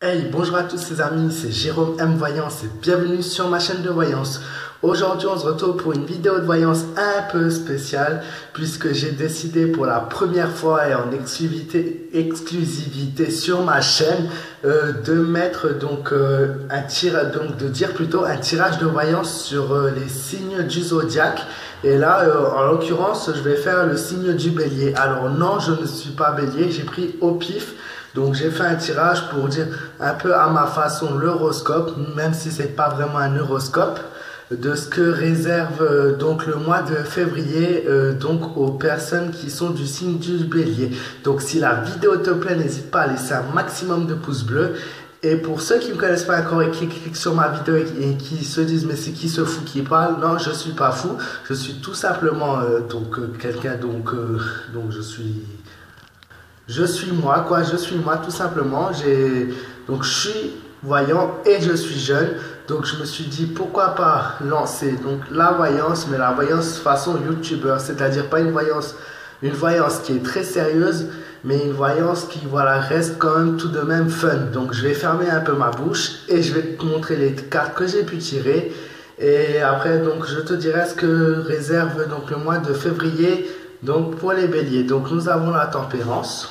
Hey, bonjour à tous les amis, c'est Jérôme M Voyance et bienvenue sur ma chaîne de voyance. Aujourd'hui, on se retrouve pour une vidéo de voyance un peu spéciale puisque j'ai décidé pour la première fois et en exclusivité sur ma chaîne de mettre de dire plutôt un tirage de voyance sur les signes du zodiaque. Et là, en l'occurrence, je vais faire le signe du bélier. Alors non, je ne suis pas bélier, j'ai pris au pif. Donc j'ai fait un tirage pour dire un peu à ma façon l'horoscope, même si c'est pas vraiment un horoscope, de ce que réserve donc le mois de février donc aux personnes qui sont du signe du bélier. Donc si la vidéo te plaît, n'hésite pas à laisser un maximum de pouces bleus. Et pour ceux qui ne me connaissent pas encore et qui cliquent sur ma vidéo et qui se disent mais c'est qui ce fou qui parle, non, je suis pas fou, je suis tout simplement quelqu'un donc je suis moi, quoi, je suis moi tout simplement. Donc je suis voyant et je suis jeune. Donc je me suis dit pourquoi pas lancer donc la voyance, mais la voyance façon youtubeur, c'est-à-dire pas une voyance qui est très sérieuse, mais une voyance qui voilà reste quand même tout de même fun. Donc je vais fermer un peu ma bouche et je vais te montrer les cartes que j'ai pu tirer. Et après donc je te dirai ce que réserve donc le mois de février donc pour les béliers. Donc nous avons la tempérance,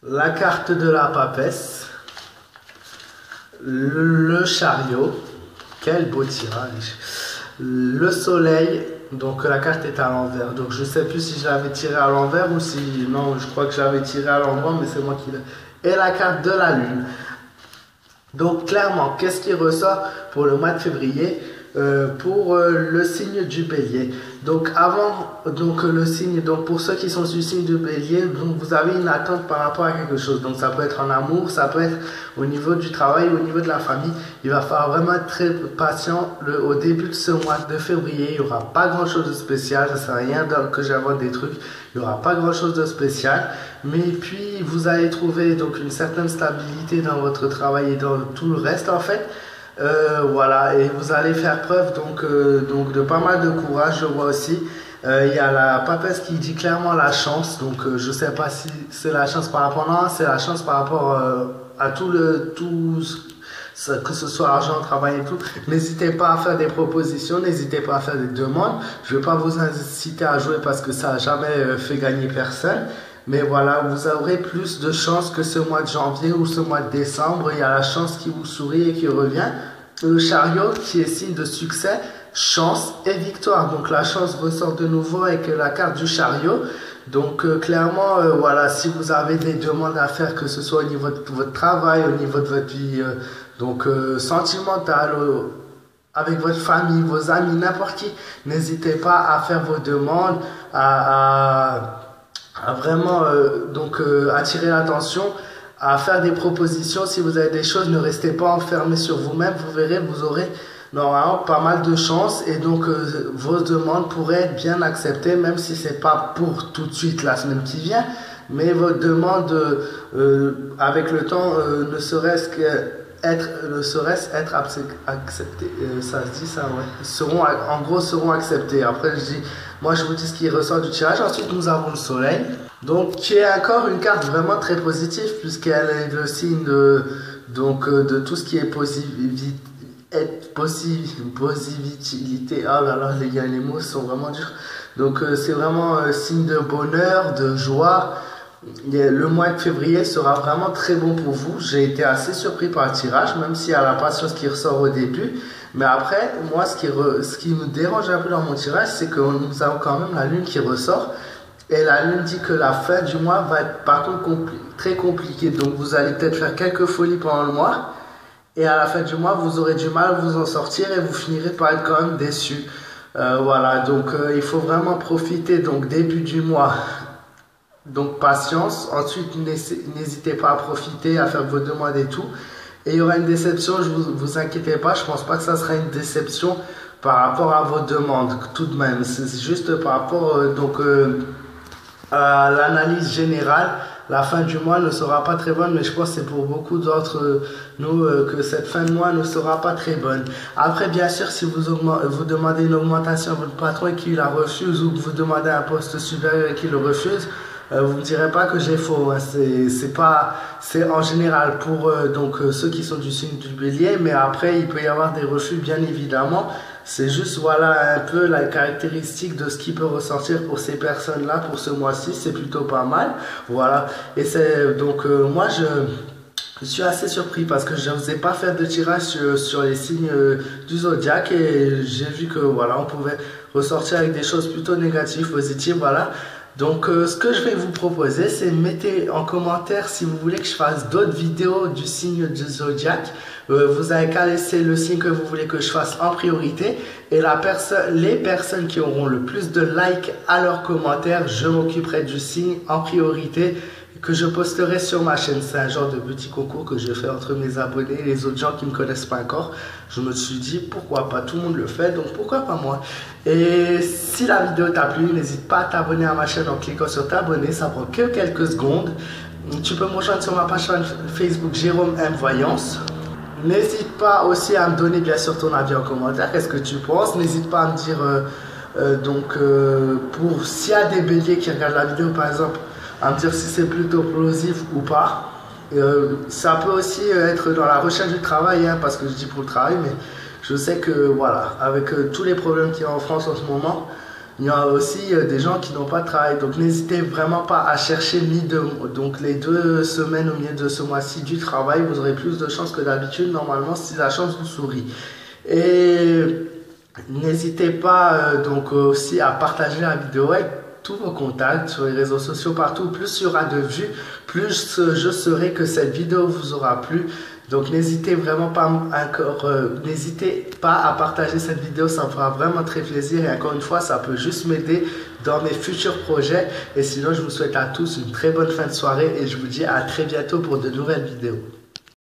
la carte de la papesse, le chariot, quel beau tirage, le soleil, donc la carte est à l'envers, donc je ne sais plus si je l'avais tiré à l'envers ou si, non, je crois que je l'avais tiré à l'endroit, mais c'est moi qui l'ai, et la carte de la lune. Donc clairement, qu'est-ce qui ressort pour le mois de février pour le signe du bélier? Donc avant le signe, donc pour ceux qui sont du signe du bélier, donc vous avez une attente par rapport à quelque chose. Donc ça peut être en amour, ça peut être au niveau du travail, au niveau de la famille. Il va falloir vraiment être très patient au début de ce mois de février. Il n'y aura pas grand chose de spécial, ça ne sert à rien que j'invente des trucs. Il n'y aura pas grand chose de spécial. Mais puis vous allez trouver donc une certaine stabilité dans votre travail et dans tout le reste en fait. Voilà, et vous allez faire preuve donc de pas mal de courage, je vois aussi. Il y a la papesse qui dit clairement la chance, donc je sais pas si c'est la chance par rapport, non, c'est la chance par rapport à que ce soit argent, travail et tout. N'hésitez pas à faire des propositions, n'hésitez pas à faire des demandes. Je ne vais pas vous inciter à jouer parce que ça n'a jamais fait gagner personne. Mais voilà, vous aurez plus de chance que ce mois de janvier ou ce mois de décembre. Il y a la chance qui vous sourit et qui revient. Le chariot qui est signe de succès, chance et victoire. Donc la chance ressort de nouveau avec la carte du chariot. Donc clairement, voilà, si vous avez des demandes à faire, que ce soit au niveau de votre travail, au niveau de votre vie sentimentale, avec votre famille, vos amis, n'importe qui, n'hésitez pas à faire vos demandes, à vraiment attirer l'attention, à faire des propositions. Si vous avez des choses, ne restez pas enfermés sur vous-même. Vous verrez, vous aurez normalement pas mal de chance et donc vos demandes pourraient être bien acceptées, même si c'est pas pour tout de suite la semaine qui vient, mais vos demandes avec le temps ne serait-ce être accepté, ça se dit ça, ouais, seront acceptés. Après moi je vous dis ce qui ressort du tirage. Ensuite nous avons le soleil, donc qui est encore une carte vraiment très positive puisqu'elle est le signe de tout ce qui est positivité. Oh là là les gars, les mots sont vraiment durs. Donc c'est vraiment signe de bonheur, de joie. Le mois de février sera vraiment très bon pour vous. J'ai été assez surpris par le tirage, même s'il y a la patience qui ressort au début. Mais après, moi, ce qui me dérange un peu dans mon tirage, c'est que nous avons quand même la lune qui ressort. Et la lune dit que la fin du mois va être par contre très compliquée. Donc vous allez peut-être faire quelques folies pendant le mois. Et à la fin du mois, vous aurez du mal à vous en sortir et vous finirez par être quand même déçu. Voilà, donc il faut vraiment profiter. Donc début du mois. Donc patience, ensuite n'hésitez pas à profiter, à faire vos demandes et tout. Et il y aura une déception, je vous inquiétez pas, je pense pas que ça sera une déception par rapport à vos demandes tout de même. C'est juste par rapport à l'analyse générale. La fin du mois ne sera pas très bonne, mais je pense que c'est pour beaucoup d'entre nous que cette fin de mois ne sera pas très bonne. Après, bien sûr, si vous demandez une augmentation à votre patron et qu'il la refuse, ou que vous demandez un poste supérieur et qu'il le refuse, Vous me direz pas que j'ai faux, hein. C'est en général pour ceux qui sont du signe du Bélier, mais après il peut y avoir des refus bien évidemment. C'est juste voilà un peu la caractéristique de ce qui peut ressortir pour ces personnes-là pour ce mois-ci, c'est plutôt pas mal. Voilà. Et c'est donc moi je suis assez surpris parce que je ne vous ai pas fait de tirage sur les signes du zodiaque et j'ai vu que voilà, on pouvait ressortir avec des choses plutôt négatives, positives, voilà. Donc ce que je vais vous proposer, c'est mettez en commentaire si vous voulez que je fasse d'autres vidéos du signe du zodiaque. Vous avez qu'à laisser le signe que vous voulez que je fasse en priorité et les personnes qui auront le plus de likes à leurs commentaires, je m'occuperai du signe en priorité que je posterai sur ma chaîne. C'est un genre de petit concours que je fais entre mes abonnés et les autres gens qui ne me connaissent pas encore. Je me suis dit pourquoi pas, tout le monde le fait, donc pourquoi pas moi. Et si la vidéo t'a plu, n'hésite pas à t'abonner à ma chaîne en cliquant sur t'abonner, ça prend que quelques secondes. Tu peux me rejoindre sur ma page Facebook Jérôme M Voyance. N'hésite pas aussi à me donner bien sûr ton avis en commentaire, qu'est-ce que tu penses. N'hésite pas à me dire pour s'il y a des béliers qui regardent la vidéo par exemple, à me dire si c'est plutôt plausible ou pas. Ça peut aussi être dans la recherche du travail, hein, parce que je dis pour le travail, mais je sais que voilà, avec tous les problèmes qu'il y a en France en ce moment, il y a aussi des gens qui n'ont pas de travail. Donc n'hésitez vraiment pas à chercher donc les 2 semaines au milieu de ce mois-ci du travail, vous aurez plus de chances que d'habitude normalement si la chance vous sourit. Et n'hésitez pas donc aussi à partager la vidéo avec tous vos contacts sur les réseaux sociaux partout. Plus il y aura de vues, plus je saurai que cette vidéo vous aura plu. Donc n'hésitez vraiment pas n'hésitez pas à partager cette vidéo, ça me fera vraiment très plaisir et encore une fois ça peut juste m'aider dans mes futurs projets. Et sinon je vous souhaite à tous une très bonne fin de soirée et je vous dis à très bientôt pour de nouvelles vidéos.